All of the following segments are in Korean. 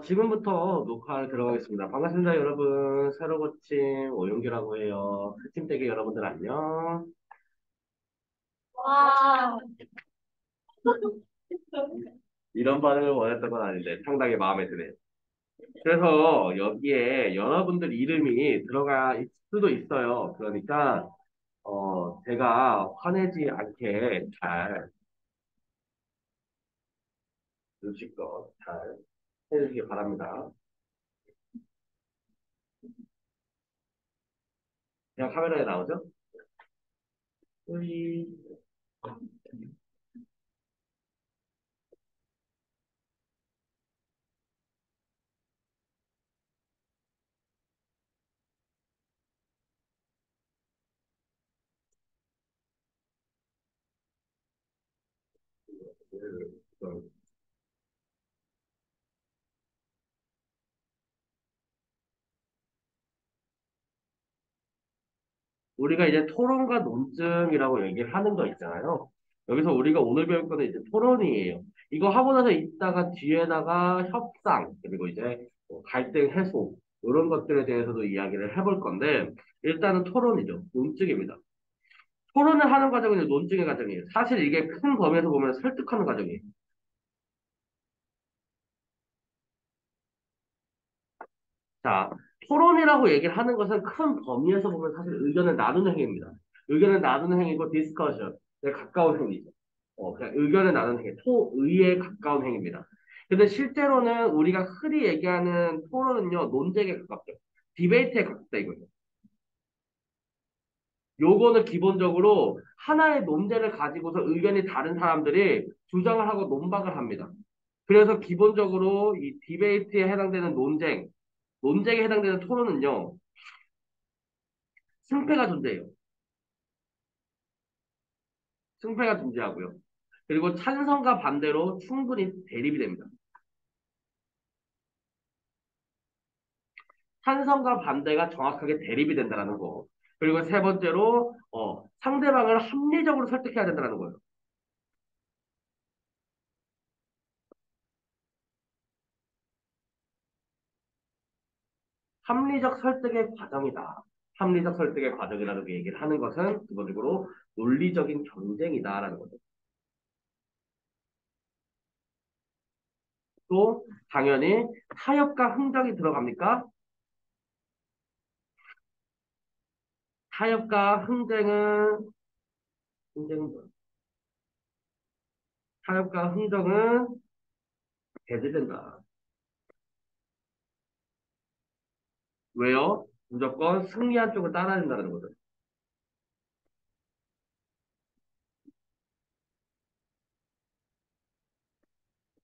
지금부터 녹화 들어가겠습니다. 반갑습니다, 여러분. 새로 고침 오용규라고 해요. 팀댁의 여러분들 안녕. 와, 이런 반응을 원했던 건 아닌데 상당히 마음에 드네요. 그래서 여기에 여러분들 이름이 들어가 있을 수도 있어요. 그러니까 제가 화내지 않게 잘 눈치껏 잘 해주시기 바랍니다. 그냥 카메라에 나오죠? 우리 우리가 이제 토론과 논증이라고 얘기를 하는 거 있잖아요. 여기서 우리가 오늘 배울 거는 이제 토론이에요. 이거 하고 나서 이따가 뒤에다가 협상, 그리고 이제 뭐 갈등 해소, 이런 것들에 대해서도 이야기를 해볼 건데, 일단은 토론이죠. 논증입니다. 토론을 하는 과정은 이제 논증의 과정이에요. 사실 이게 큰 범위에서 보면 설득하는 과정이에요. 자, 토론이라고 얘기를 하는 것은 큰 범위에서 보면 사실 의견을 나누는 행위입니다. 의견을 나누는 행위고 디스커션에 가까운 행위죠. 그냥 의견을 나누는 행위, 토의에 가까운 행위입니다. 근데 실제로는 우리가 흔히 얘기하는 토론은요, 논쟁에 가깝죠. 디베이트에 가깝다 이거죠. 요거는 기본적으로 하나의 논제를 가지고서 의견이 다른 사람들이 주장을 하고 논박을 합니다. 그래서 기본적으로 이 디베이트에 해당되는 논쟁에 해당되는 토론은요, 승패가 존재해요. 승패가 존재하고요. 그리고 찬성과 반대로 충분히 대립이 됩니다. 찬성과 반대가 정확하게 대립이 된다는 거. 그리고 세 번째로 상대방을 합리적으로 설득해야 된다는 거예요. 합리적 설득의 과정이다. 합리적 설득의 과정이라는 얘기를 하는 것은 기본적으로 논리적인 경쟁이다라는 거죠. 또 당연히 타협과 흥정이 들어갑니까? 타협과 흥정은 뭐예요? 타협과 흥정은 배제된다. 왜요? 무조건 승리한 쪽을 따라야 된다는 거죠.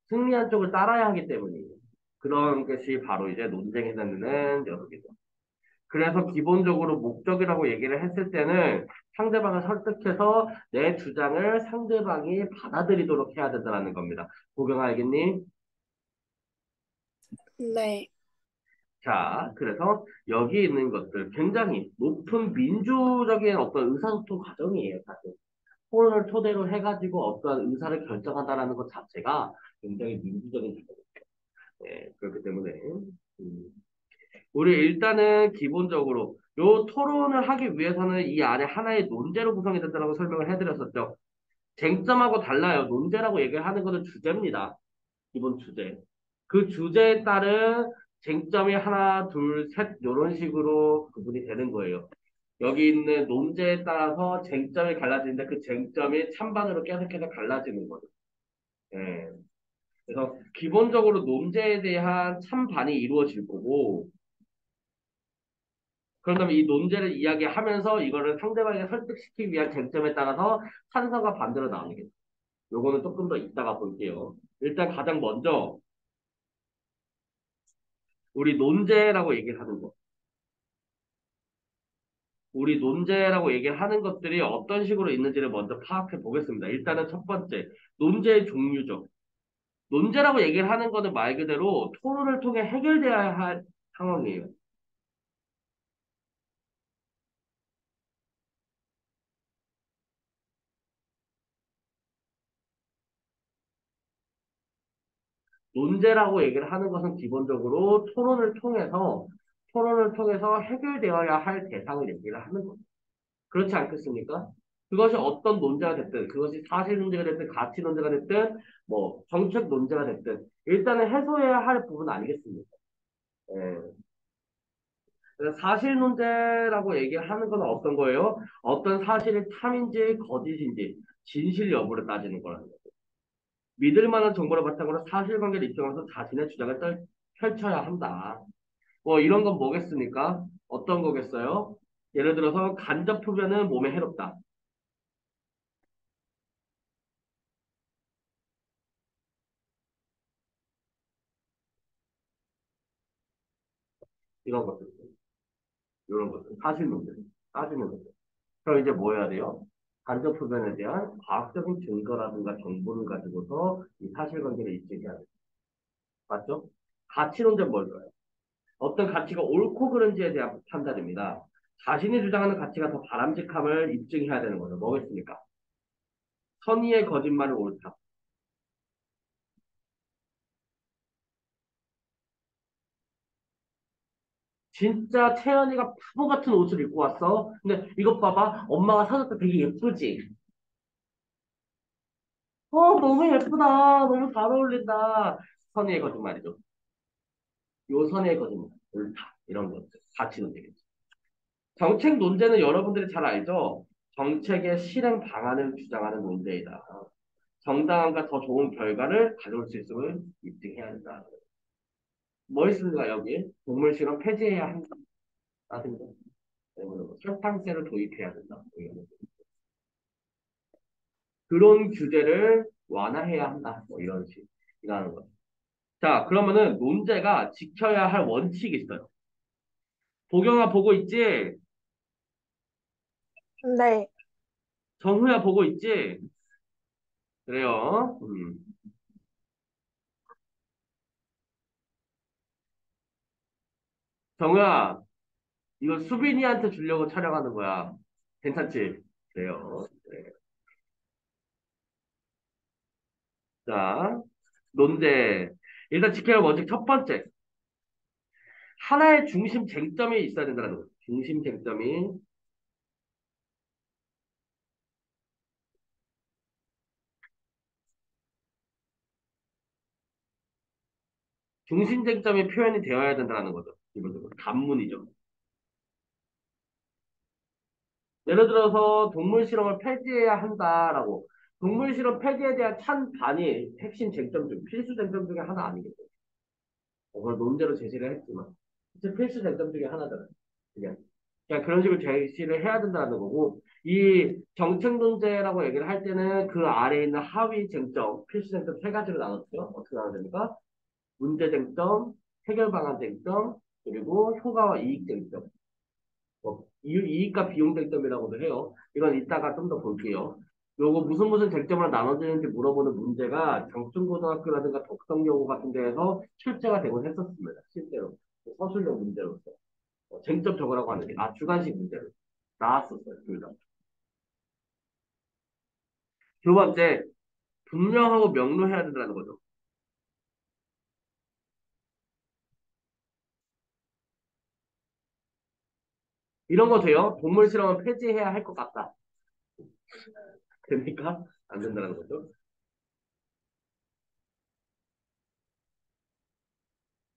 승리한 쪽을 따라야 하기 때문이에요. 그런 것이 바로 이제 논쟁에 되는 녀석이죠. 그래서 기본적으로 목적이라고 얘기를 했을 때는 상대방을 설득해서 내 주장을 상대방이 받아들이도록 해야 된다는 겁니다. 고경 알겠니? 네. 자, 그래서 여기 있는 것들 굉장히 높은 민주적인 어떤 의사소통 과정이에요, 사실. 토론을 토대로 해가지고 어떤 의사를 결정한다는 것 자체가 굉장히 민주적인 작업이에요. 네, 그렇기 때문에 음, 우리 일단은 기본적으로 요 토론을 하기 위해서는 이 안에 하나의 논제로 구성이 된다고 설명을 해드렸었죠. 쟁점하고 달라요. 논제라고 얘기를 하는 것은 주제입니다. 기본 주제. 그 주제에 따른 쟁점이 하나, 둘, 셋 이런 식으로 구분이 되는 거예요. 여기 있는 논제에 따라서 쟁점이 갈라지는데 그 쟁점이 찬반으로 계속해서 갈라지는 거죠. 예. 그래서 기본적으로 논제에 대한 찬반이 이루어질 거고 그렇다면 이 논제를 이야기하면서 이거를 상대방에 설득시키기 위한 쟁점에 따라서 찬성과 반대로 나누겠죠. 요거는 조금 더 이따가 볼게요. 일단 가장 먼저 우리 논제라고 얘기를 하는 거. 우리 논제라고 얘기를 하는 것들이 어떤 식으로 있는지를 먼저 파악해 보겠습니다. 일단은 첫 번째, 논제의 종류죠. 논제라고 얘기를 하는 거는 말 그대로 토론을 통해 해결돼야 할 상황이에요. 논제라고 얘기를 하는 것은 기본적으로 토론을 통해서 해결되어야 할 대상을 얘기를 하는 거죠. 그렇지 않겠습니까? 그것이 어떤 논제가 됐든, 그것이 사실 논제가 됐든, 가치 논제가 됐든, 뭐, 정책 논제가 됐든, 일단은 해소해야 할 부분 아니겠습니까? 예. 그래서 사실 논제라고 얘기하는 건 어떤 거예요? 어떤 사실이 참인지 거짓인지 진실 여부를 따지는 거라는 거예요. 믿을 만한 정보를 바탕으로 사실관계를 입증하면서 자신의 주장을 펼쳐야 한다. 뭐 이런 건 뭐겠습니까? 어떤 거겠어요? 예를 들어서 간접 흡연은 몸에 해롭다. 이런 것들, 이런 것들, 사실 문제, 따지는 문제. 그럼 이제 뭐 해야 돼요? 간접 흡연에 대한 과학적인 증거라든가 정보를 가지고서 이 사실관계를 입증해야 돼요. 맞죠? 가치 논제는 뭘까요? 어떤 가치가 옳고 그른지에 대한 판단입니다. 자신이 주장하는 가치가 더 바람직함을 입증해야 되는 거죠. 뭐겠습니까? 선의의 거짓말을 옳다. 진짜 채연이가 바보 같은 옷을 입고 왔어. 근데 이것 봐봐. 엄마가 사줬다 되게 예쁘지? 너무 예쁘다. 너무 잘 어울린다. 선의의 거짓말이죠. 요 선의의 거짓말. 옳다. 이런 것들. 가치 논쟁이죠. 정책 논제는 여러분들이 잘 알죠? 정책의 실행 방안을 주장하는 논제이다. 정당함과 더 좋은 결과를 가져올 수 있음을 입증해야 한다. 뭐 있습니까, 여기? 동물 실험 폐지해야 한다. 라든가. 뭐 설탕세를 도입해야 된다. 뭐 이런 거. 그런 규제를 완화해야 한다. 뭐 이런 식이라는 거. 자, 그러면은 논제가 지켜야 할 원칙이 있어요. 보경아 보고 있지? 네. 정후야 보고 있지? 그래요. 정우야, 이거 수빈이한테 주려고 촬영하는 거야. 괜찮지? 그래요. 네. 자, 논제. 일단 지켜야 할 원칙 첫 번째. 하나의 중심 쟁점이 있어야 된다는 거죠. 중심 쟁점이. 중심 쟁점이 표현이 되어야 된다는 거죠. 기본적으로. 단문이죠. 예를 들어서 동물 실험을 폐지해야 한다라고. 동물 실험 폐지에 대한 찬반이 핵심 쟁점 중, 필수 쟁점 중에 하나 아니겠어요. 그걸 논제로 제시를 했지만. 진짜 필수 쟁점 중에 하나잖아요. 그냥. 그냥 그런 식으로 제시를 해야 된다는 거고, 이 정책 논제라고 얘기를 할 때는 그 아래에 있는 하위 쟁점, 필수 쟁점 세 가지로 나눴죠. 어떻게 나눠야 됩니까? 문제 쟁점, 해결 방안 쟁점, 그리고 효과와 이익 쟁점. 이익과 비용 쟁점이라고도 해요. 이건 이따가 좀 더 볼게요. 요거 무슨 쟁점으로 나눠지는지 물어보는 문제가 장충고등학교라든가 덕성여고 같은 데에서 출제가 되곤 했었습니다. 실제로. 서술형 문제로서. 쟁점 적으라고 하는데, 주관식 문제로. 나왔었어요, 둘 다. 두 번째, 분명하고 명료해야 된다는 거죠. 이런 거 돼요? 동물 실험은 폐지해야 할 것 같다. 됩니까? 안 된다는 거죠.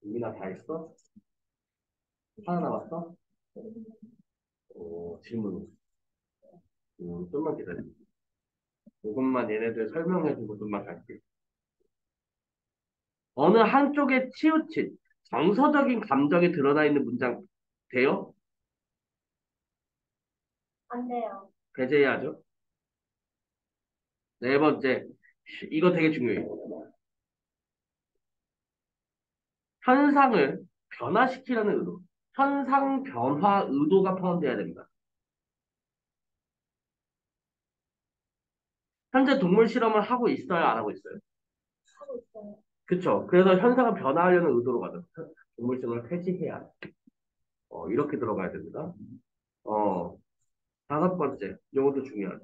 이미나 다 했어? 하나 남았어? 질문. 좀만 기다려. 이것만 얘네들 설명해주고 좀만 갈게. 어느 한쪽에 치우친 정서적인 감정이 드러나 있는 문장 돼요? 안 돼요. 배제해야죠. 네 번째, 이거 되게 중요해요. 현상을 변화시키려는 의도. 현상 변화 의도가 포함돼야 됩니다. 현재 동물 실험을 하고 있어요, 안 하고 있어요? 하고 있어요. 그쵸. 그래서 현상을 변화하려는 의도로 가죠. 동물 실험을 폐지해야. 이렇게 들어가야 됩니다. 어, 다섯 번째, 이것도 중요하죠.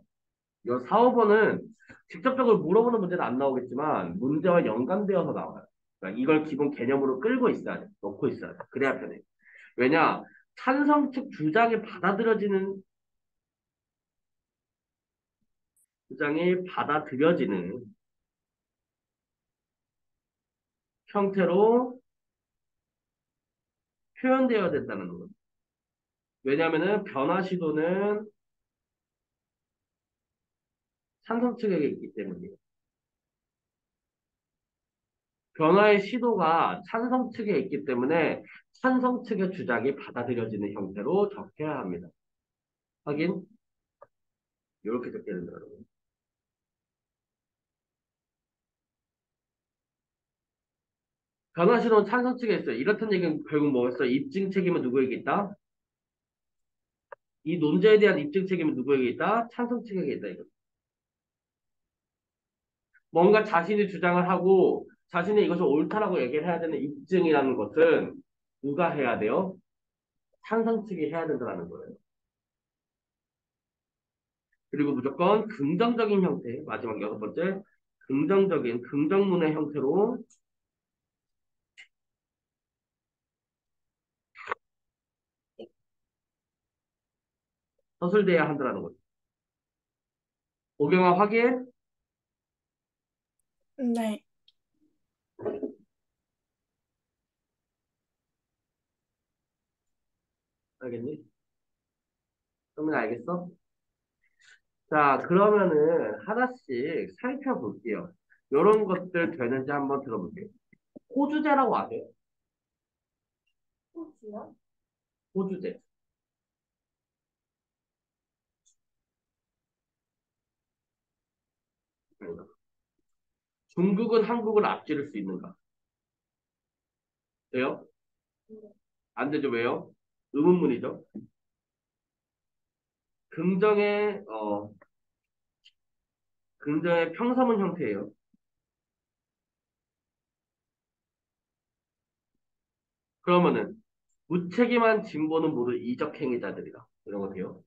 이 4, 5번은 직접적으로 물어보는 문제는 안 나오겠지만 문제와 연관되어서 나와요. 그러니까 이걸 기본 개념으로 끌고 있어야 돼. 놓고 있어야 돼. 그래야 편해. 왜냐? 찬성 측 주장이 받아들여지는 형태로 표현되어야 된다는 거예요. 왜냐하면은 변화 시도는 찬성 측에게 있기 때문이에요. 변화의 시도가 찬성 측에 있기 때문에 찬성 측의 주장이 받아들여지는 형태로 적혀야 합니다. 확인? 이렇게 적혀야 된다는 거예요. 변화 시도는 찬성 측에 있어요. 이렇다는 얘기는 결국 뭐겠어? 입증 책임은 누구에게 있다? 이 논제에 대한 입증 책임은 누구에게 있다? 찬성 측에게 있다. 이거. 뭔가 자신이 주장을 하고 자신이 이것을 옳다라고 얘기를 해야 되는 입증이라는 것은 누가 해야 돼요? 찬성 측이 해야 된다는 거예요. 그리고 무조건 긍정적인 형태, 마지막 여섯 번째, 긍정적인, 긍정문의 형태로 서술돼야 한다는 거죠. 오경화 확인? 네. 알겠니? 그러면 알겠어? 자, 그러면은 하나씩 살펴볼게요. 이런 것들 되는지 한번 들어볼게요. 호주제라고 아세요? 혹시요? 호주제. 중국은 한국을 앞지를 수 있는가? 돼요? 네. 안 되죠. 왜요? 의문문이죠. 긍정의, 긍정의 평서문 형태예요. 그러면은 무책임한 진보는 모두 이적행위자들이다. 이런 거 돼요?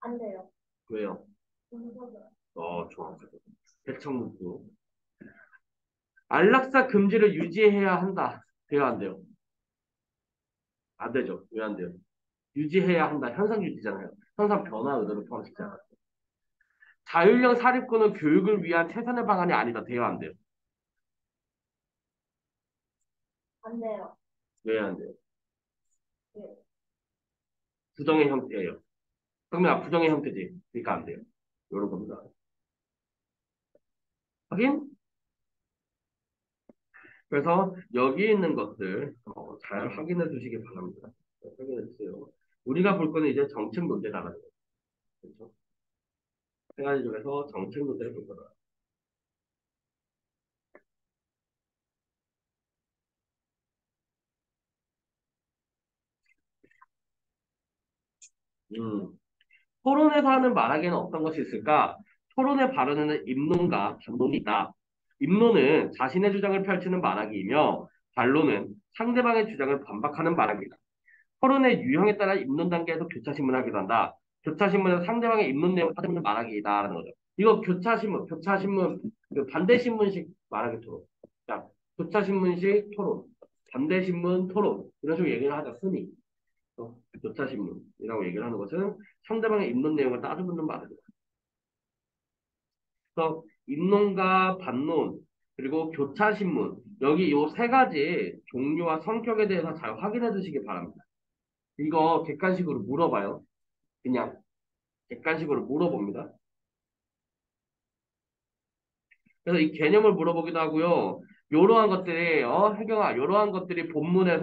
안 돼요. 왜요? 문서죠. 좋아. 대청문구. 안락사 금지를 유지해야 한다. 돼요, 안 돼요? 안 되죠. 왜 안 돼요? 유지해야 한다. 현상 유지잖아요. 현상 변화 의도를 포함시키지 않아요. 자율형 사립권은 교육을 위한 최선의 방안이 아니다. 돼요, 안 돼요? 안 돼요. 왜 안 돼요? 네. 부정의 형태예요. 그러면 부정의 형태지. 그러니까 안 돼요. 이런 겁니다. 확인? 그래서 여기 있는 것들 잘 확인해 주시기 바랍니다. 확인해 주세요. 우리가 볼 거는 이제 정책 문제라는 거죠. 그렇죠? 세 가지 중에서 정책 문제를 볼 거다. 음. 토론에서 하는 말하기에는 어떤 것이 있을까? 토론의 발언에는 입론과 반론이 있다. 입론은 자신의 주장을 펼치는 말하기이며 반론은 상대방의 주장을 반박하는 말하기다. 토론의 유형에 따라 입론 단계에서 교차신문을 하기도 한다. 교차신문은 상대방의 입론 내용을 따지는 말하기다라는 거죠. 이거 교차신문, 그 반대신문식 말하기 토론. 자, 교차신문식 토론, 반대신문 토론 이런 식으로 얘기를 하자 흔히. 교차신문이라고 얘기를 하는 것은 상대방의 입론 내용을 따져묻는 말입니다. 그래서 입론과 반론 그리고 교차신문 여기 요 세 가지 종류와 성격에 대해서 잘 확인해 주시기 바랍니다. 이거 객관식으로 물어봐요. 그냥 객관식으로 물어봅니다. 그래서 이 개념을 물어보기도 하고요. 요러한 것들이 혜경아 요러한 것들이 본문에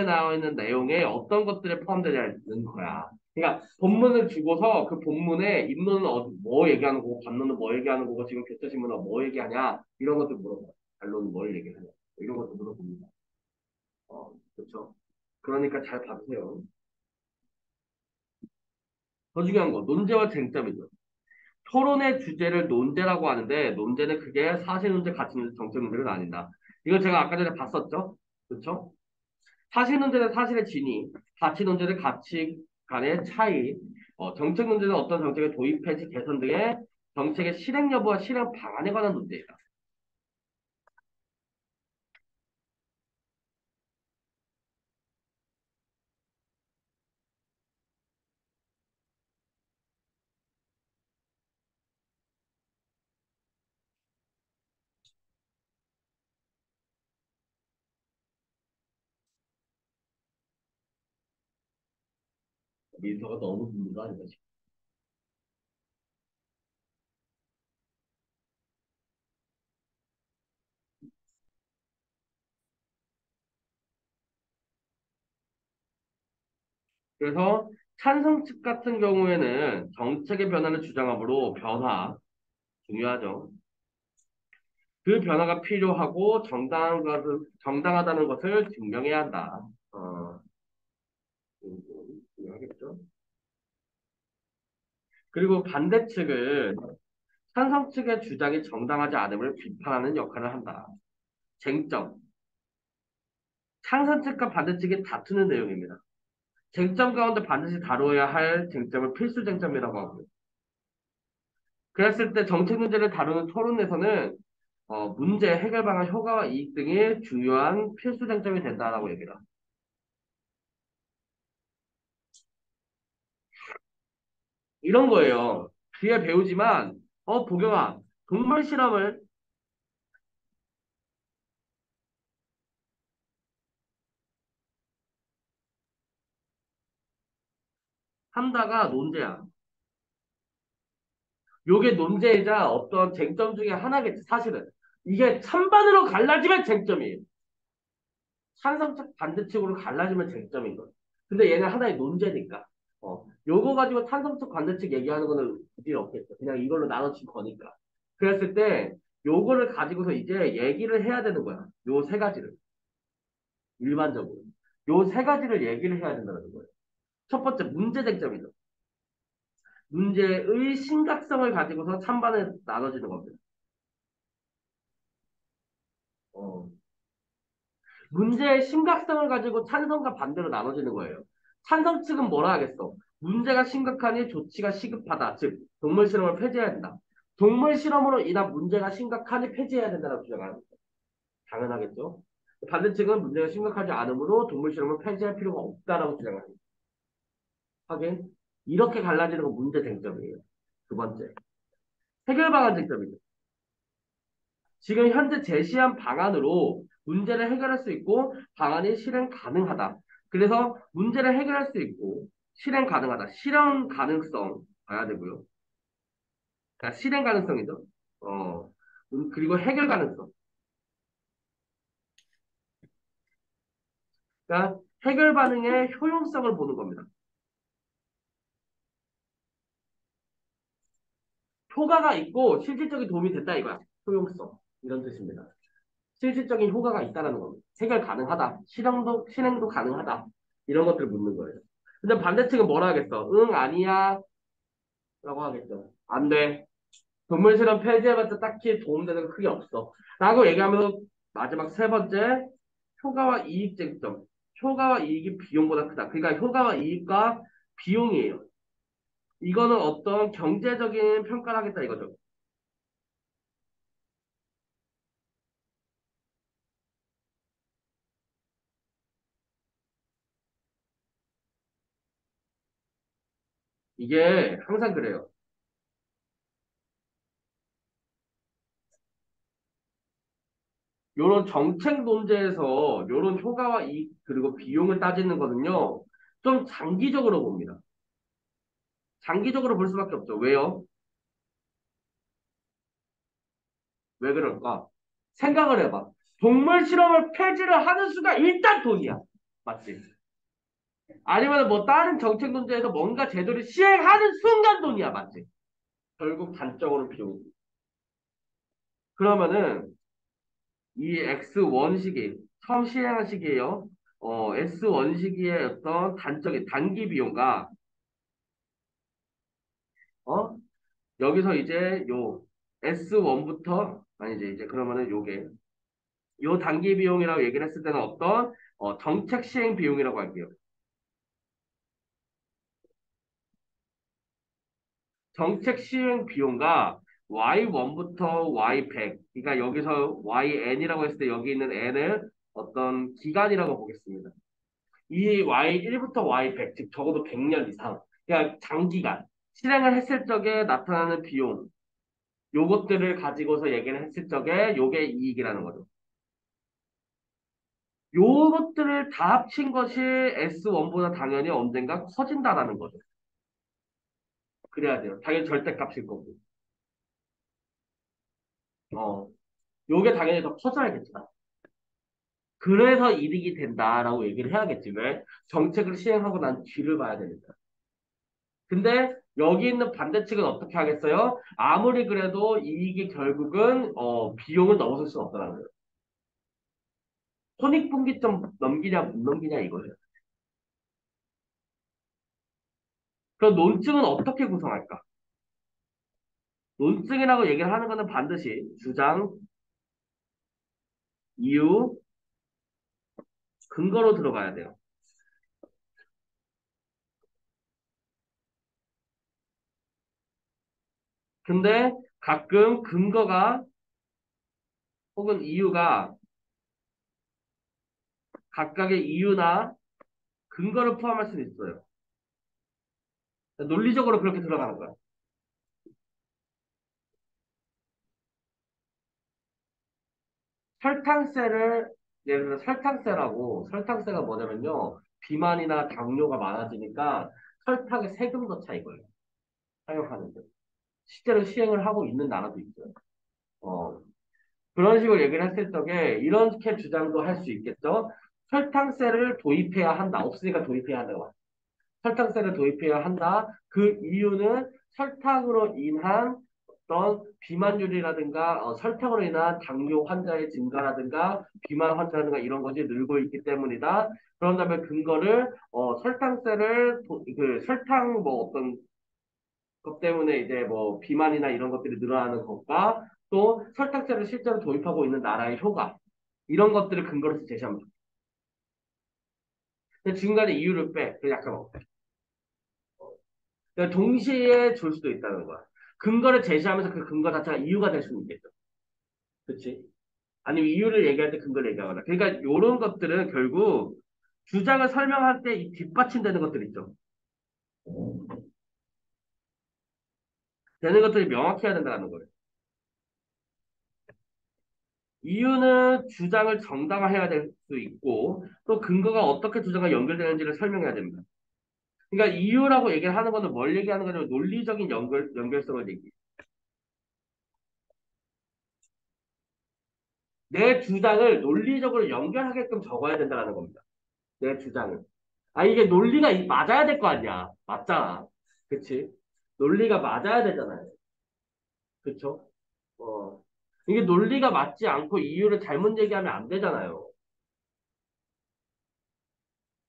나와 있는 내용에 어떤 것들에 포함되는 거야. 그러니까 본문을 주고서 그 본문에 입론은 뭐 얘기하는 거고 반론은 뭐 얘기하는 거고 지금 교차신문은 뭐 얘기하냐 이런 것들 물어봐요. 반론은 뭘 얘기하냐 이런 것도 물어봅니다. 그렇죠. 그러니까 잘 봐주세요. 더 중요한 거 논제와 쟁점이죠. 토론의 주제를 논제라고 하는데 논제는 그게 사실 논제, 가치 논제, 정책 논제는 아니다. 이거 제가 아까 전에 봤었죠? 그렇죠? 사실 논제는 사실의 진위, 가치 논제는 가치 간의 차이, 정책 논제는 어떤 정책의 도입, 폐지, 개선 등의 정책의 실행 여부와 실행 방안에 관한 문제이다. 민서가 너무 듣는 거 아닌가 싶어. 그래서 찬성 측 같은 경우에는 정책의 변화를 주장하므로 변화, 중요하죠. 그 변화가 필요하고 정당하다는 것을 증명해야 한다. 중요하겠죠. 그리고 반대 측은 찬성 측의 주장이 정당하지 않음을 비판하는 역할을 한다. 쟁점. 찬성 측과 반대 측이 다투는 내용입니다. 쟁점 가운데 반드시 다루어야 할 쟁점을 필수 쟁점이라고 하고요. 그랬을 때 정책 문제를 다루는 토론에서는 문제, 해결 방안, 효과와 이익 등이 중요한 필수 쟁점이 된다라고 얘기를 합니다. 이런 거예요. 뒤에 배우지만, 보경아, 동물 실험을 한다가 논제야. 요게 논제이자 어떤 쟁점 중에 하나겠지, 사실은. 이게 찬반으로 갈라지면 쟁점이에요. 찬성측 반대측으로 갈라지면 쟁점인 거예요. 근데 얘는 하나의 논제니까. 요거 가지고 찬성측 반대측 얘기하는 거는 의미 없겠죠. 그냥 이걸로 나눠진 거니까. 그랬을 때 요거를 가지고서 이제 얘기를 해야 되는 거야. 요 세 가지를. 일반적으로. 요 세 가지를 얘기를 해야 된다는 거예요. 첫 번째, 문제 쟁점이죠. 문제의 심각성을 가지고서 찬반에 나눠지는 겁니다. 어. 문제의 심각성을 가지고 찬성과 반대로 나눠지는 거예요. 찬성 측은 뭐라 하겠어? 문제가 심각하니 조치가 시급하다. 즉, 동물 실험을 폐지해야 된다. 동물 실험으로 인한 문제가 심각하니 폐지해야 된다고 주장하는 거죠. 당연하겠죠? 반대 측은 문제가 심각하지 않으므로 동물 실험을 폐지할 필요가 없다라고 주장합니다. 하긴, 이렇게 갈라지는 건 문제 쟁점이에요. 두 번째, 해결 방안 쟁점이죠. 지금 현재 제시한 방안으로 문제를 해결할 수 있고 방안이 실행 가능하다. 그래서 문제를 해결할 수 있고 실행 가능하다. 실현 가능성 봐야 되고요. 그러니까 실행 가능성이죠. 어, 그리고 해결 가능성. 그러니까 해결 반응의 효용성을 보는 겁니다. 효과가 있고 실질적인 도움이 됐다 이거야. 효용성. 이런 뜻입니다. 실질적인 효과가 있다는 겁니다. 해결 가능하다. 실행도 가능하다. 이런 것들을 묻는 거예요. 근데 반대측은 뭐라 하겠어? 응, 아니야. 라고 하겠죠. 안 돼. 동물 실험 폐지해봤자 딱히 도움되는 거 크게 없어. 라고 얘기하면서 마지막 세 번째, 효과와 이익 쟁점. 효과와 이익이 비용보다 크다. 그러니까 효과와 이익과 비용이에요. 이거는 어떤 경제적인 평가를 하겠다 이거죠. 이게 항상 그래요. 요런 정책 논제에서 요런 효과와 이익 그리고 비용을 따지는 거는요. 좀 장기적으로 봅니다. 장기적으로 볼 수밖에 없죠. 왜요? 왜 그럴까? 생각을 해봐. 동물 실험을 폐지를 하는 수가 일단 돈이야. 맞지? 아니면 뭐 다른 정책 문제에서 뭔가 제도를 시행하는 순간 돈이야. 맞지? 결국 단적으로 비용. 그러면은 이 X1 시기, 처음 시행한 시기에요. S1 시기의 어떤 단적인 단기 비용과 어? 여기서 이제 요 S1부터 아니지 이제 그러면은 요게 요 단기 비용이라고 얘기를 했을 때는 어떤 정책 시행 비용이라고 할게요. 정책 시행 비용과 y1부터 y100. 그러니까 여기서 yn이라고 했을 때 여기 있는 n을 어떤 기간이라고 보겠습니다. 이 y1부터 y100, 즉 적어도 100년 이상. 그러니까 장기간. 실행을 했을 적에 나타나는 비용. 요것들을 가지고서 얘기를 했을 적에 요게 이익이라는 거죠. 요것들을 다 합친 것이 S1보다 당연히 언젠가 커진다라는 거죠. 그래야 돼요. 당연히 절대값일 거고. 어, 요게 당연히 더 커져야겠죠. 그래서 이득이 된다라고 얘기를 해야겠지. 왜? 정책을 시행하고 난 뒤를 봐야 되니까. 근데 여기 있는 반대측은 어떻게 하겠어요? 아무리 그래도 이익이 결국은 비용을 넘어설 수는 없다는 거예요. 손익분기점 넘기냐 못 넘기냐 이거예요. 그럼 논증은 어떻게 구성할까? 논증이라고 얘기를 하는 거는 반드시 주장, 이유, 근거로 들어가야 돼요. 근데 가끔 근거가 혹은 이유가 각각의 이유나 근거를 포함할 수는 있어요. 논리적으로 그렇게 들어가는 거야. 설탕세를 예를 들어 설탕세라고 설탕세가 뭐냐면요. 비만이나 당뇨가 많아지니까 설탕에 세금 넣자 이거예요. 사용하는데. 실제로 시행을 하고 있는 나라도 있어요. 어, 그런 식으로 얘기를 했을 적에 이렇게 주장도 할 수 있겠죠. 설탕세를 도입해야 한다. 없으니까 도입해야 한다고. 설탕세를 도입해야 한다. 그 이유는 설탕으로 인한 어떤 비만율이라든가 설탕으로 인한 당뇨 환자의 증가라든가 비만 환자라든가 이런 것이 늘고 있기 때문이다. 그런 다음에 근거를 설탕세를 그 설탕 뭐 어떤 것 때문에 이제 뭐 비만이나 이런 것들이 늘어나는 것과 또 설탕세를 실제로 도입하고 있는 나라의 효과 이런 것들을 근거로서 제시하면 돼. 근데 중간에 이유를 빼. 그 약간 그러니까 동시에 줄 수도 있다는 거야. 근거를 제시하면서 그 근거 자체가 이유가 될 수는 있겠죠. 그치? 아니면 이유를 얘기할 때 근거를 얘기하거나. 그러니까 이런 것들은 결국 주장을 설명할 때 이 뒷받침되는 것들 있죠. 되는 것들이 명확해야 된다는 거예요. 이유는 주장을 정당화해야 될 수 있고 또 근거가 어떻게 주장과 연결되는지를 설명해야 됩니다. 그러니까 이유라고 얘기를 하는 거는 뭘 얘기하는 거냐면 논리적인 연결성을 얘기해. 내 주장을 논리적으로 연결하게끔 적어야 된다는 겁니다. 내 주장을. 아, 이게 논리가 맞아야 될 거 아니야. 맞잖아. 그치? 논리가 맞아야 되잖아요. 그쵸? 어. 이게 논리가 맞지 않고 이유를 잘못 얘기하면 안 되잖아요.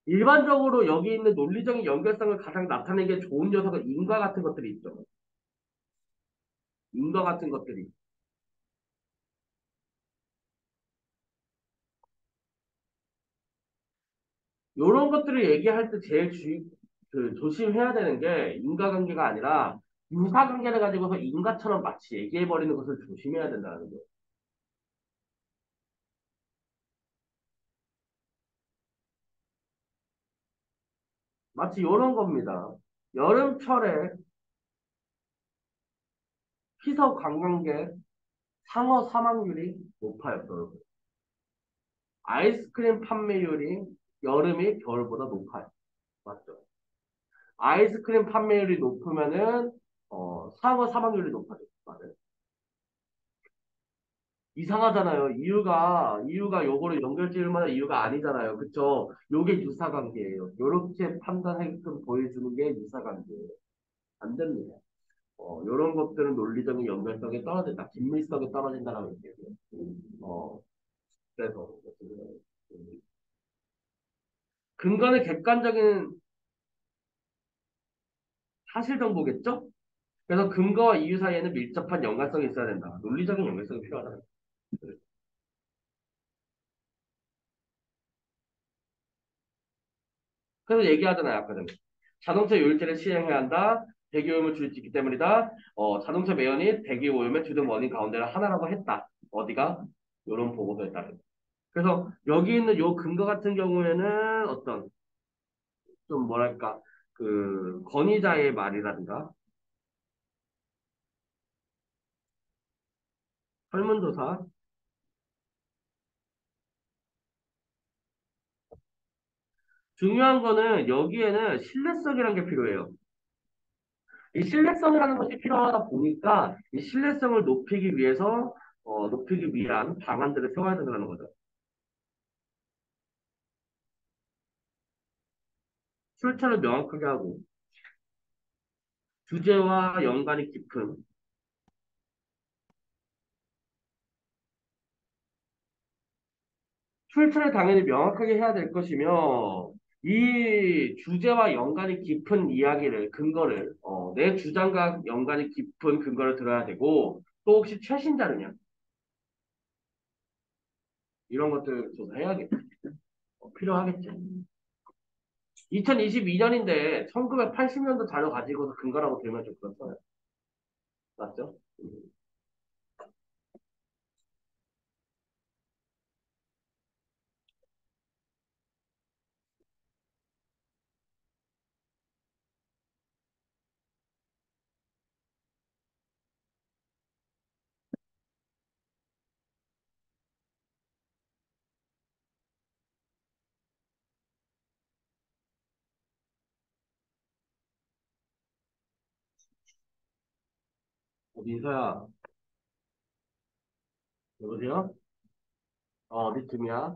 일반적으로 여기 있는 논리적인 연결성을 가장 나타내기 좋은 녀석은 인과 같은 것들이 있죠. 인과 같은 것들이. 이런 것들을 얘기할 때 제일 조심해야 되는 게 인과관계가 아니라 유사관계를 가지고서 인과처럼 마치 얘기해버리는 것을 조심해야 된다는 거예요. 마치 이런 겁니다. 여름철에 피서 관광객 상어 사망률이 높아요, 여러분. 아이스크림 판매율이 여름이 겨울보다 높아요. 맞죠? 아이스크림 판매율이 높으면은 상어 사망률이 높아져. 맞아요. 이상하잖아요. 이유가 요거를 연결지을 만한 이유가 아니잖아요. 그쵸? 요게 유사관계예요. 요렇게 판단하게끔 보여주는 게 유사관계예요. 안 됩니다. 요런 것들은 논리적인 연결성이 떨어진다. 긴밀성이 떨어진다라고 얘기해요. 어, 그래서. 근거는 객관적인 사실 정보겠죠? 그래서 근거와 이유 사이에는 밀접한 연관성이 있어야 된다. 논리적인 연결성이 필요하다. 그래서 얘기하잖아요, 아까 전에. 자동차 요일제를 시행해야 한다. 대기오염을 줄일 수 있기 때문이다. 자동차 매연이 대기오염의 주된 원인 가운데를 하나라고 했다. 어디가? 이런 보고서에 따르다. 그래서 여기 있는 요 근거 같은 경우에는 어떤 좀 뭐랄까 그 권위자의 말이라든가 설문조사 중요한 거는 여기에는 신뢰성이라는 게 필요해요. 이 신뢰성이라는 것이 필요하다 보니까 이 신뢰성을 높이기 위한 방안들을 세워야 된다는 거죠. 출처를 명확하게 하고 주제와 연관이 깊은 출처를 당연히 명확하게 해야 될 것이며 이 주제와 연관이 깊은 이야기를 근거를 내 주장과 연관이 깊은 근거를 들어야 되고 또 혹시 최신 자료냐 이런 것들 조사해야겠지. 필요하겠지. 2022년인데 1980년도 자료 가지고서 근거라고 들면 좀 그렇잖아요. 맞죠? 민서야, 여보세요? 어디쯤이야?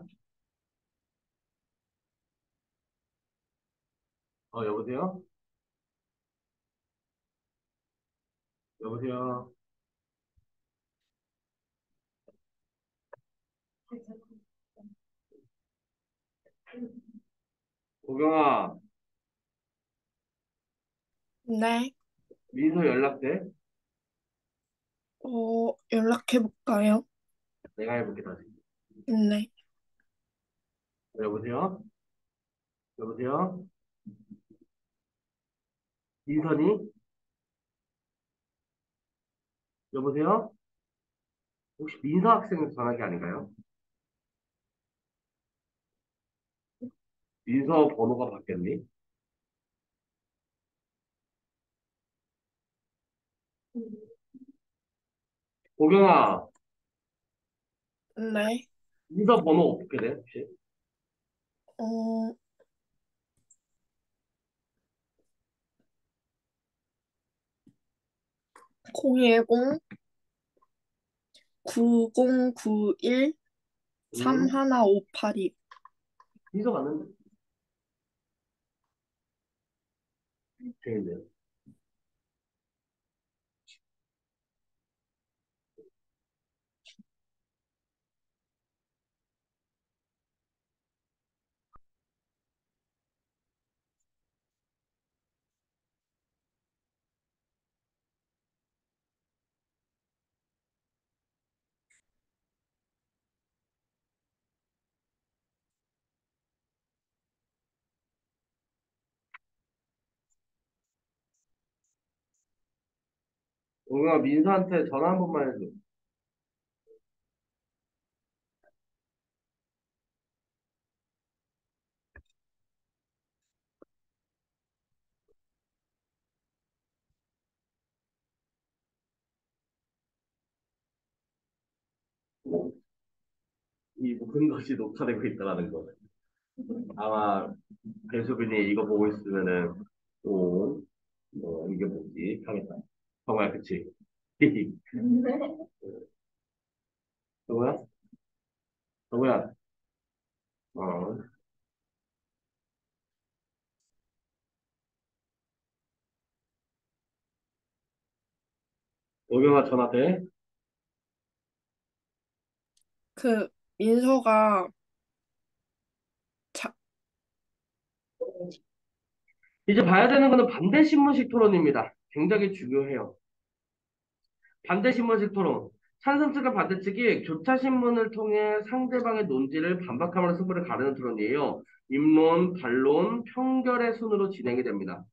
여보세요? 여보세요? 고경아, 네, 민서 연락돼? 연락해볼까요? 내가 해볼게, 다시. 네, 여보세요? 여보세요? 민선이? 여보세요? 혹시 민서 학생 전화기 아닌가요? 민서 번호가 바뀌었니? 고경아, 네, 민서 번호 어떻게 돼, 혹시? 어, 010 9091 응? 31582. 민서 맞는데? 재밌네요. 고경아, 민서한테 전화 한 번만 해줘. 이 모든 것이 녹화되고 있다는 거. 아마 배수빈이 이거 보고 있으면은 또 이게 뭐지 하겠다. 정말 그치? 정우야? 정우야? 어, 오경아 전화 돼? 그, 민서가, 자, 이제 봐야 되는 거는 반대 신문식 토론입니다. 굉장히 중요해요. 반대 신문식 토론. 찬성 측과 반대 측이 교차 신문을 통해 상대방의 논지를 반박함으로 승부를 가르는 토론이에요. 입론, 반론, 평결의 순으로 진행이 됩니다.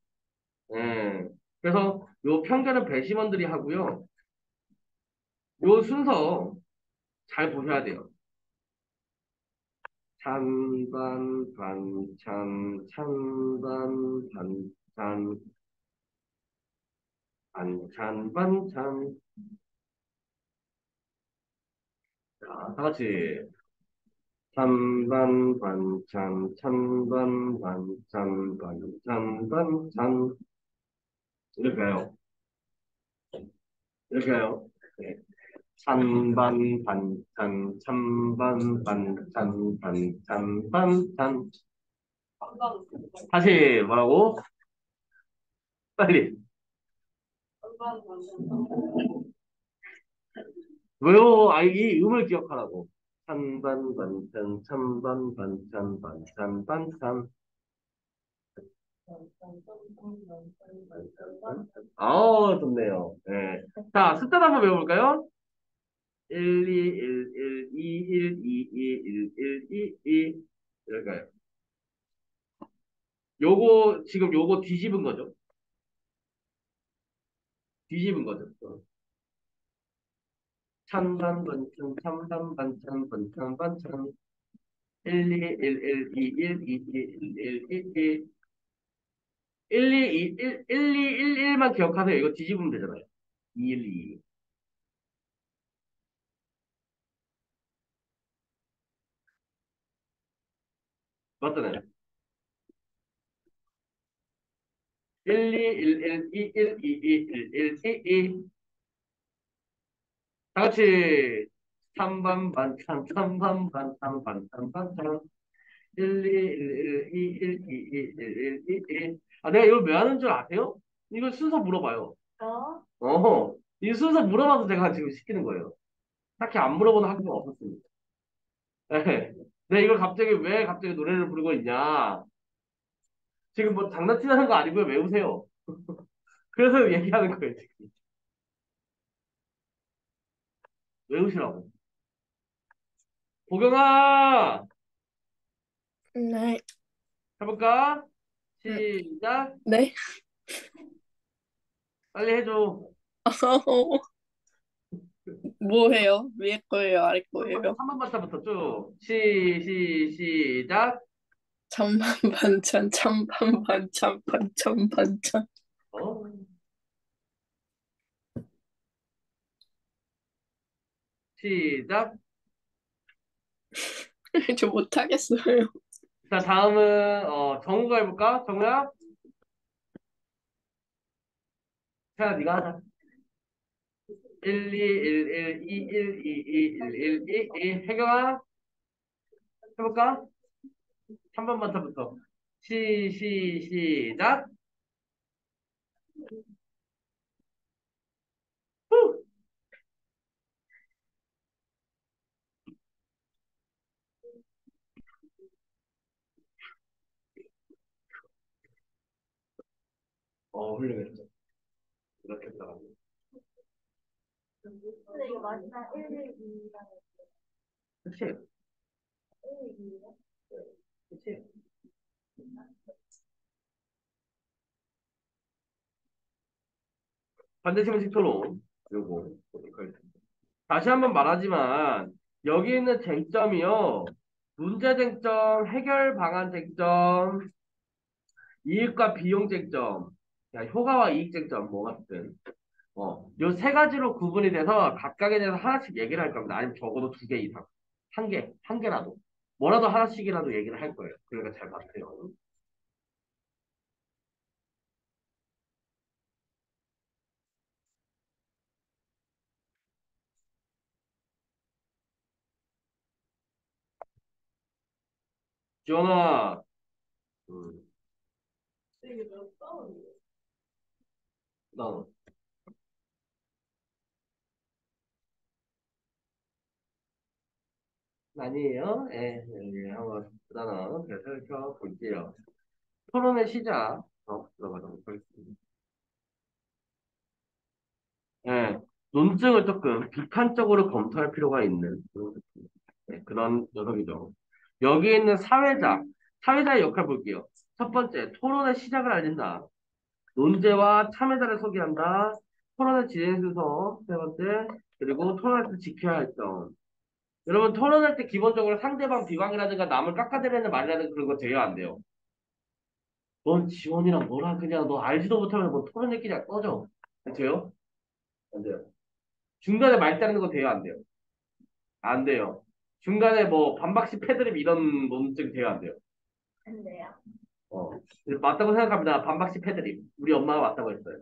예. 그래서 요 편견은 배심원들이 하고요. 요 순서 잘 보셔야 돼요. 찬반, 반찬, 찬반, 반찬, 반찬, 반찬. 자, 다 같이. 찬반, 반찬, 찬반, 반찬, 반찬, 반찬. 이렇게 해요. 이렇게 해요. 네. 찬반, 반찬, 찬반, 반찬, 반찬, 반찬. 다시 뭐라고? 빨리. 왜요? 아, 이 음을 기억하라고. 찬반, 반찬, 찬반, 반찬, 반찬, 반찬. 아, 좋네요. 네. 자, 숫자 한번 외워볼까요? 1, 2, 1, 1, 2, 1, 2, 2, 1, 1, 2, 2. 이럴까요? 요거, 지금 요거 뒤집은 거죠? 뒤집은 거죠? 찬반, 반찬, 찬반, 반찬, 반찬, 반찬. 1, 2, 1, 1, 2, 1, 2, 2, 1, 1, 2, 2. 1, 2, 2, 1, 1, 2, 1, 1만 기억하세요. 이거 뒤집으면 되잖아요. 2, 1, 2. 맞잖아요. 1, 2, 1, 1, 2, 1, 2, 2, 1, 1, 2, 2. 다 같이 3반 반찬, 3반 반찬, 반찬, 반찬. 1, 2, 1, 1, 2, 1, 2, 2, 1, 1, 2, 2. 아, 내가 이걸 왜 하는 줄 아세요? 이거 순서 물어봐요. 어? 이 순서 물어봐서 제가 지금 시키는 거예요. 딱히 안 물어보는 학교가 없었습니다. 네. 내가 이걸 갑자기 왜 갑자기 노래를 부르고 있냐? 지금 뭐 장난치는 거 아니고요. 외우세요. 그래서 얘기하는 거예요, 지금. 외우시라고. 보경아! 네. 해볼까? 음, 시작! 네. 빨리 해줘. 뭐 해요? 위에 거예요? 아래 거예요? 3번 부터 쭉. 시작! 찬반 반찬, 찬반 반찬, 반찬 반찬. 어? 시작! 저 못하겠어요. 자, 다음은, 정우가 해볼까? 정우야? 자, 네가 하자. 1, 2, 1, 1, 2, 1, 2, 2, 1, 1, 2, 2. 혜경아? 해볼까? 3번 부터. 시작! 후! 훌륭했죠. 이렇게 했다가. 근데 이거 마지막 1, 1, 2랑 그치? 1, 2랑 그치? 반대시문식 토론. 요거. 어떡할 텐데. 다시 한번 말하지만, 여기 있는 쟁점이요. 문제 쟁점, 해결 방안 쟁점, 이익과 비용 쟁점, 야, 효과와 이익 쟁점, 뭐 같은. 요 세 가지로 구분이 돼서 각각에 대해서 하나씩 얘기를 할 겁니다. 아니면 적어도 두 개 이상. 한 개라도. 뭐라도 하나씩이라도 얘기를 할 거예요. 그러니까 잘 봐주세요. 지원아, 음, 너, 아니에요? 예, 예, 한번, 일단은, 그래서 볼게요. 토론의 시작, 들어가도록 하겠습니다. 예, 논증을 조금 비판적으로 검토할 필요가 있는 그런 녀석이죠. 여기 있는 사회자의 역할 볼게요. 첫 번째, 토론의 시작을 알린다. 논제와 참여자를 소개한다. 토론의 진행 순서, 세 번째. 그리고 토론할 때 지켜야 할 점. 여러분, 토론할 때 기본적으로 상대방 비방이라든가 남을 깎아내리는 말이라든가 그런 거 돼요, 안 돼요? 넌 지원이랑 뭐라 그냥 너 알지도 못하면 뭐 토론했기냐 꺼져. 돼요? 안 돼요. 중간에 말 따르는 거 돼요, 안 돼요? 안 돼요. 중간에 뭐 반박식 패드립 이런 논증 돼요, 안 돼요? 안 돼요. 어. 맞다고 생각합니다. 반박식 패드립. 우리 엄마가 맞다고 했어요.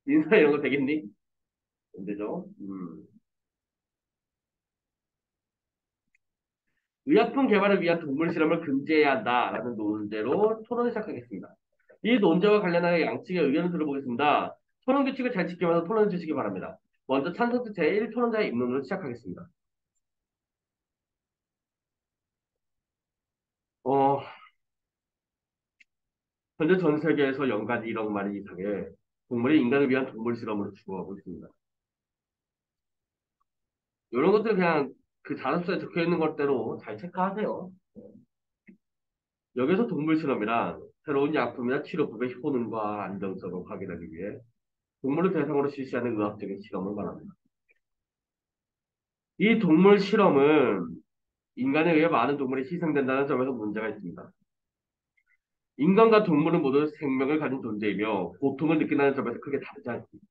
인사 이런 거 되겠니? 안 되죠? 의약품 개발을 위한 동물 실험을 금지해야 한다라는 논제로 토론을 시작하겠습니다. 이 논제와 관련하여 양측의 의견을 들어보겠습니다. 토론 규칙을 잘 지키면서 토론해 주시기 바랍니다. 먼저 찬성자 제1 토론자의 입론으로 시작하겠습니다. 어, 현재 전 세계에서 연간 1억 마리 이상의 동물이 인간을 위한 동물 실험으로 죽어가고 있습니다. 이런 것들 그냥 그 자습서에 적혀 있는 것대로 잘 체크하세요. 여기서 동물 실험이란 새로운 약품이나 치료법의 효능과 안정성을 확인하기 위해 동물을 대상으로 실시하는 의학적인 실험을 말합니다. 이 동물 실험은 인간에 의해 많은 동물이 희생된다는 점에서 문제가 있습니다. 인간과 동물은 모두 생명을 가진 존재이며 고통을 느낀다는 점에서 크게 다르지 않습니다.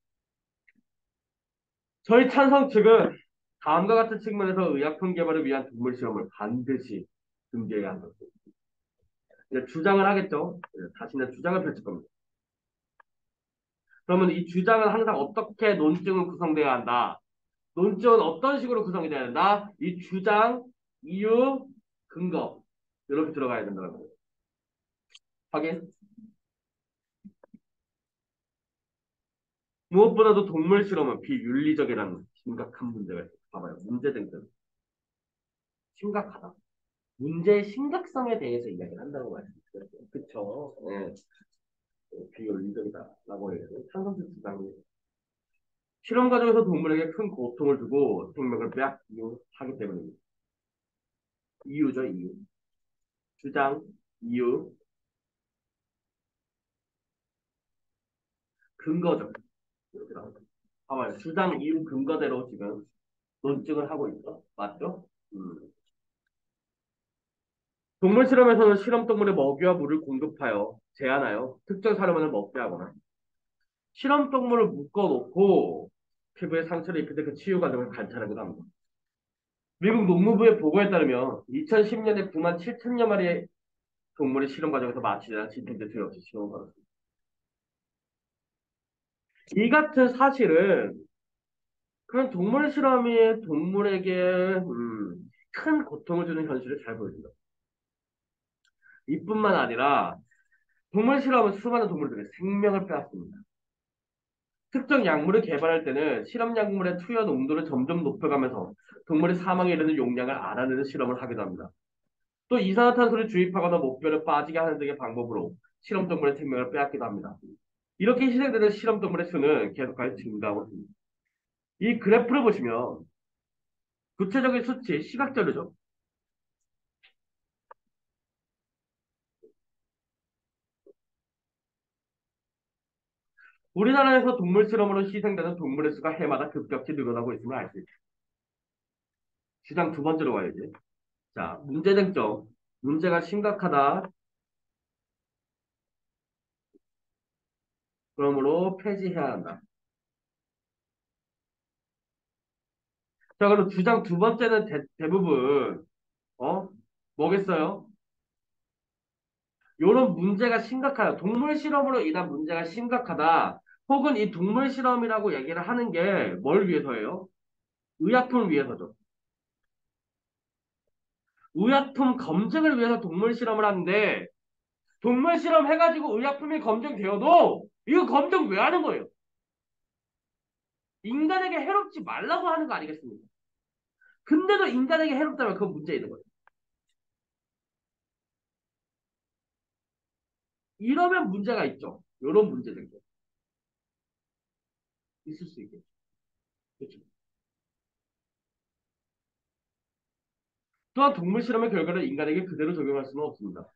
저희 찬성 측은 다음과 같은 측면에서 의약품 개발을 위한 동물 실험을 반드시 금지해야 한다. 이제 주장을 하겠죠. 자신의 주장을 펼칠 겁니다. 그러면 이 주장은 항상 어떻게 논증은 구성돼야 한다. 논증은 어떤 식으로 구성이 돼야 된다. 이 주장, 이유, 근거 이렇게 들어가야 된다는 거예요. 확인. 무엇보다도 동물 실험은 비윤리적이라는 심각한 문제가 있어요. 봐봐요. 문제 등등. 심각하다. 문제의 심각성에 대해서 이야기를 한다고 말씀드렸어요. 그쵸? 네. 비윤리적이다라고 해요. 찬성적 주장이 실험 과정에서 동물에게 큰 고통을 주고 생명을 빼앗기도 하기 때문입니다. 이유죠, 이유. 주장, 이유, 근거죠. 이렇게 나옵니다. 봐봐요. 주장, 이유, 근거대로 지금 논증을 하고 있어. 맞죠? 동물 실험에서는 실험 동물의 먹이와 물을 공급하여 제한하여 특정 사료만을 먹게 하거나 실험 동물을 묶어놓고 피부에 상처를 입힐 때 그 치유 과정을 관찰하기도 합니다. 미국 농무부의 보고에 따르면 2010년에 9만 7천여 마리의 동물의 실험 과정에서 마취나 진통제 없이 실험을 받았습니다. 이 같은 사실은 그런 동물 실험이 동물에게 큰 고통을 주는 현실을 잘 보여준다. 이뿐만 아니라 동물 실험은 수많은 동물들의 생명을 빼앗습니다. 특정 약물을 개발할 때는 실험 약물의 투여 농도를 점점 높여가면서 동물의 사망에 이르는 용량을 알아내는 실험을 하기도 합니다. 또 이산화탄소를 주입하거나 목표를 빠지게 하는 등의 방법으로 실험 동물의 생명을 빼앗기도 합니다. 이렇게 희생되는 실험 동물의 수는 계속해서 증가하고 있습니다. 이 그래프를 보시면 구체적인 수치, 시각적이죠. 우리나라에서 동물 실험으로 희생되는 동물의 수가 해마다 급격히 늘어나고 있음을 알 수 있습니다. 시장 두 번째로 가야지. 자, 문제된 점. 문제가 심각하다. 그러므로 폐지해야 한다. 자, 그럼 주장 두 번째는 대부분, 어? 뭐겠어요? 요런 문제가 심각하다. 동물 실험으로 인한 문제가 심각하다. 혹은 이 동물 실험이라고 얘기를 하는 게 뭘 위해서예요? 의약품을 위해서죠. 의약품 검증을 위해서 동물 실험을 하는데, 동물 실험 해가지고 의약품이 검증되어도, 이거 검증 왜 하는 거예요? 인간에게 해롭지 말라고 하는 거 아니겠습니까? 근데도 인간에게 해롭다면 그건 문제 있는 거예요. 이러면 문제가 있죠. 요런 문제들도 있을 수 있겠죠. 그렇죠. 또한 동물 실험의 결과를 인간에게 그대로 적용할 수는 없습니다.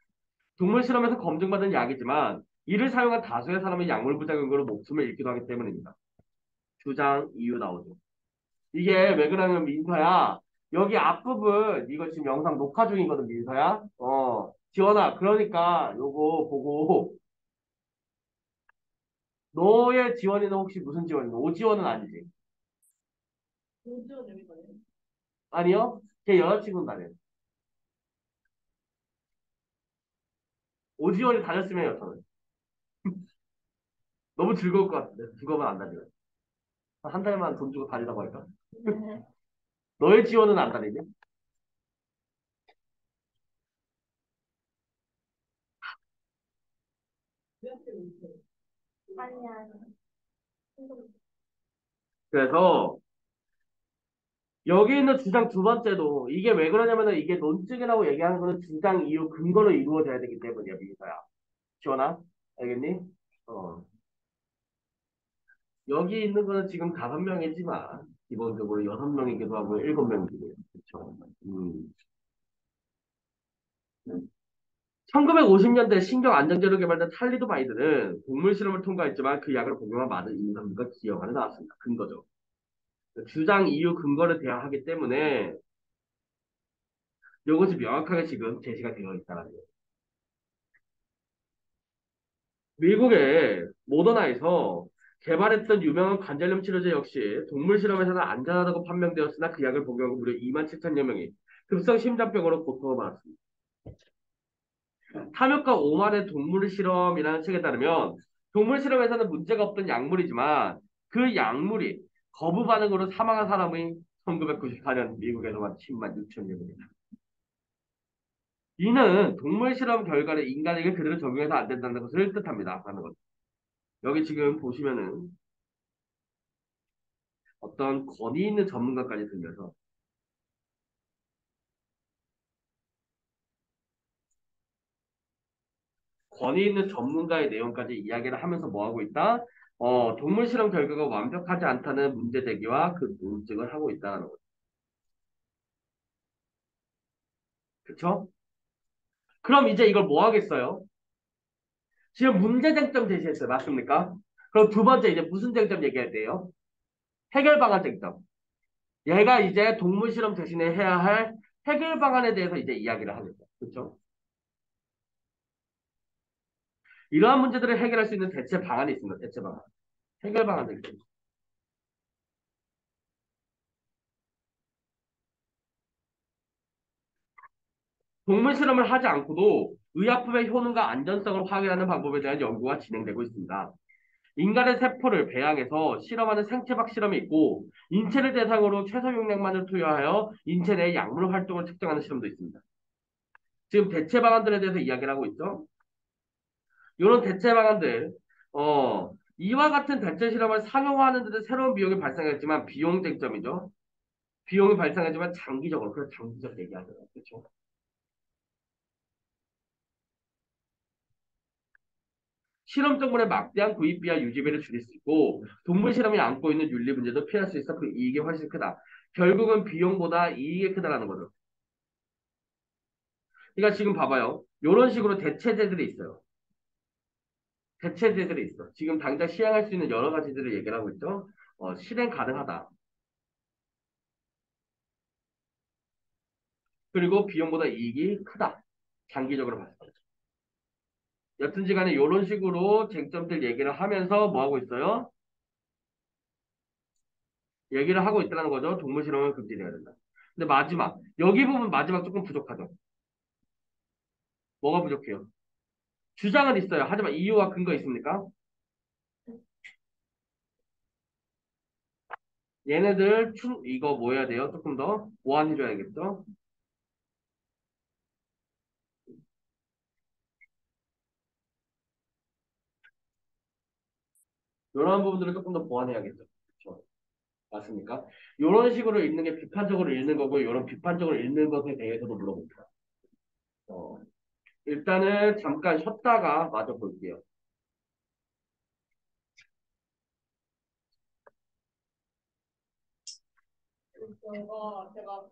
동물 실험에서 검증받은 약이지만 이를 사용한 다수의 사람이 약물 부작용으로 목숨을 잃기도 하기 때문입니다. 주장, 이유 나오죠. 이게 왜 그러냐면 민서야. 여기 앞부분 이거 지금 영상 녹화 중이거든 민서야. 지원아 그러니까 요거 보고 너의 지원이는 혹시 무슨 지원이야? 오지원은 아니지? 노지원 여기 있어요. 아니요? 걔 여자친구는 다녀요. 오지원이 다녔으면 저는 너무 즐거울 것 같은데 그거만 안 다녀요. 한 달만 돈 주고 다니라고 할까? 너의 지원은 안 다니냐? 아니, 아니. 그래서 여기 있는 주장 두 번째도 이게 왜 그러냐면은 이게 논증이라고 얘기하는 거는 주장 이유 근거로 이루어져야 되기 때문이야 민서야. 지원아 알겠니? 어. 여기 있는 거는 지금 5명이지만 기본적으로 6명이기도 하고 7명이기도 해요. 그렇죠? 1950년대 신경 안정제로 개발된 탈리도마이드는 동물 실험을 통과했지만 그 약을 복용한 많은 임산부가 기여관에 나왔습니다. 근거죠. 주장 이유 근거를 대하하기 때문에 이것이 명확하게 지금 제시가 되어 있다는 거예요. 미국의 모더나에서 개발했던 유명한 관절염 치료제 역시 동물 실험에서는 안전하다고 판명되었으나 그 약을 복용하고 무려 2만 7천여 명이 급성 심장병으로 고통을 받았습니다. 탐욕과 오만의 동물 실험이라는 책에 따르면 동물 실험에서는 문제가 없던 약물이지만 그 약물이 거부 반응으로 사망한 사람이 1994년 미국에서만 10만 6천여 명입니다. 이는 동물 실험 결과를 인간에게 그대로 적용해서 안 된다는 것을 뜻합니다. 라는 거죠. 여기 지금 보시면은 어떤 권위 있는 전문가까지 들면서 권위 있는 전문가의 내용까지 이야기를 하면서 뭐 하고 있다? 동물 실험 결과가 완벽하지 않다는 문제 제기와 그 논증을 하고 있다는 거죠. 그쵸? 그럼 이제 이걸 뭐 하겠어요? 지금 문제 쟁점 제시했어요. 맞습니까? 그럼 두 번째 이제 무슨 쟁점 얘기할 때요? 해결 방안 쟁점. 얘가 이제 동물 실험 대신에 해야 할 해결 방안에 대해서 이제 이야기를 하겠죠. 그렇죠? 이러한 문제들을 해결할 수 있는 대체 방안이 있습니다. 대체 방안. 해결 방안 쟁점. 동물 실험을 하지 않고도 의약품의 효능과 안전성을 확인하는 방법에 대한 연구가 진행되고 있습니다. 인간의 세포를 배양해서 실험하는 생체박 실험이 있고 인체를 대상으로 최소 용량만을 투여하여 인체 내 약물 활동을 측정하는 실험도 있습니다. 지금 대체 방안들에 대해서 이야기를 하고 있죠. 이런 대체 방안들, 이와 같은 대체 실험을 상용화하는 데 새로운 비용이 발생했지만 비용 쟁점이죠. 비용이 발생하지만 장기적으로, 그래서 장기적 얘기하잖아요. 그렇죠? 실험 정보의 막대한 구입비와 유지비를 줄일 수 있고 동물 실험이 안고 있는 윤리 문제도 피할 수 있어 그 이익이 훨씬 크다. 결국은 비용보다 이익이 크다라는 거죠. 그러니까 지금 봐봐요. 이런 식으로 대체제들이 있어요. 대체제들이 있어. 지금 당장 시행할 수 있는 여러 가지들을 얘기를 하고 있죠. 실행 가능하다. 그리고 비용보다 이익이 크다. 장기적으로 봤을 때. 여튼지 간에 이런 식으로 쟁점들 얘기를 하면서 뭐 하고 있어요? 얘기를 하고 있다는 거죠. 동물 실험은 금지돼야 된다. 근데 마지막, 여기 부분 마지막 조금 부족하죠. 뭐가 부족해요? 주장은 있어요. 하지만 이유와 근거 있습니까? 얘네들 이거 뭐 해야 돼요? 조금 더 보완해줘야겠죠? 이런 부분들을 조금 더 보완해야겠죠. 그렇죠? 맞습니까? 이런 식으로 읽는 게 비판적으로 읽는 거고, 이런 비판적으로 읽는 것에 대해서도 물어봅니다. 어, 일단은 잠깐 쉬었다가 마저 볼게요. 제가